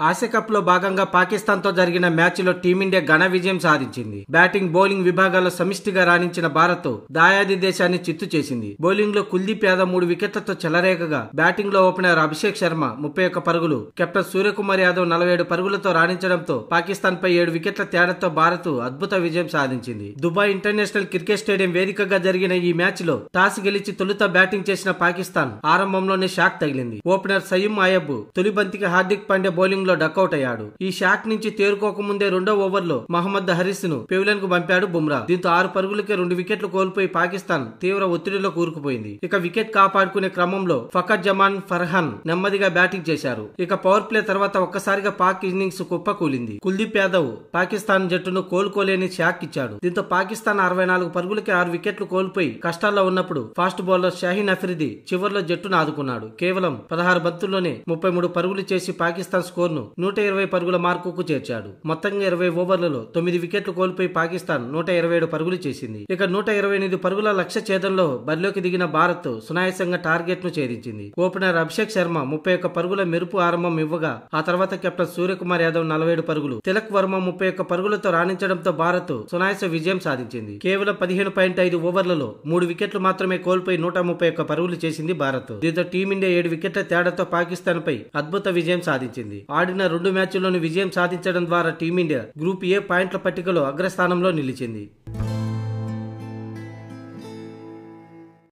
Asia cup లో భాగంగా పాకిస్తాన్ తో జరిగిన మ్యాచ్ లో టీమిండియా ఘన విజయం సాధించింది. బ్యాటింగ్, బౌలింగ్ విభాగాల్లో సమిష్టిగా రాణించిన భారత్ దాయాది దేశాన్ని చిత్తు చేసింది. బౌలింగ్ లో కుల్దీప్ యాదవ్ 3 వికెట్లతో చెలరేగగా, బ్యాటింగ్ లో ఓపెనర్ అభిషేక్ శర్మ 31 పరుగులు, కెప్టెన్ సూర్యకుమార్ యాదవ్ 47 పరుగులతో రాణించడంతో పాకిస్తాన్ పై 7 వికెట్ల తేడాతో భారత్ అద్భుత విజయం సాధించింది. దుబాయ్ ఇంటర్నేషనల్ క్రికెట్ స్టేడియం వేదికగా జరిగిన ఈ మ్యాచ్ లో టాస్ గెలిచి తొలుత బ్యాటింగ్ చేసిన పాకిస్తాన్ ఆరంభంలోనే షాక్ తగిలింది. ఓపెనర్ సయీం అయబ్ తొలి బంతికి హార్దిక్ పాండ్యా బౌలింగ్ లో డకౌట్ అయ్యాడు. ఈ షాక్ నుంచి తేరుకోకముందే రెండో ఓవర్లో మహమ్మద్ హరీస్ ను పెవిలియన్ కు పంపాడు బుమ్రా. దీంతో 6 పరుగులకే 2 వికెట్లు కోల్పోయి పాకిస్తాన్ తీవ్ర ఒత్తిడిలో కూరుకుపోయింది. ఇక వికెట్ కాపాడుకునే క్రమంలో ఫకర్ జమాన్ ఫర్హాన్ నెమ్మదిగా బ్యాటింగ్ చేశారు. ఇక పవర్ ప్లే తర్వాత ఒక్కసారిగా పాక్ ఇన్నింగ్స్ కుప్పకూలింది. కుల్దీప్ యాదవ్ పాకిస్తాన్ జట్టును కోలుకోలేని షాక్ ఇచ్చాడు. దీంతో పాకిస్తాన్ 64 పరుగులకి 6 వికెట్లు కోల్పోయి కష్టాల్లో ఉన్నప్పుడు ఫాస్ట్ బౌలర్ షాహీన్ అఫ్రిది చివర్లో జట్టును ఆదుకున్నాడు. కేవలం 16 బంతుల్లోనే 33 పరుగులు చేసి పాకిస్తాన్ స్కోర్ ను 120 పరుగుల మార్కుకు చేర్చాడు. మొత్తంగా 20 ఓవర్లలో 9 వికెట్లు కోల్పోయి పాకిస్తాన్ 127 పరుగులు చేసింది. ఇక 128 పరుగుల లక్ష్య ఛేదంలో బరిలోకి దిగిన భారత్ సునాయాసంగా టార్గెట్ ను ఛేదించింది. ఓపెనర్ అభిషేక్ శర్మ 31 పరుగుల మెరుపు ఆరంభం ఇవ్వగా, ఆ తర్వాత కెప్టెన్ సూర్యకుమార్ యాదవ్ 47 పరుగులు, తిలక్ వర్మ 31 పరుగులతో రాణించడంతో భారత్ సునాయాస విజయం సాధించింది. కేవలం 15.5 ఓవర్లలో 3 వికెట్లు మాత్రమే కోల్పోయి 131 పరుగులు చేసింది భారత్. దీంతో టీమిండియా 7 వికెట్ల తేడాతో పాకిస్తాన్ పై అద్భుత విజయం సాధించింది. ఆడిన 2 మ్యాచ్ల్లోనూ విజయం సాధించడం ద్వారా టీమిండియా గ్రూప్ ఏ పాయింట్ల పట్టికలో అగ్రస్థానంలో నిలిచింది.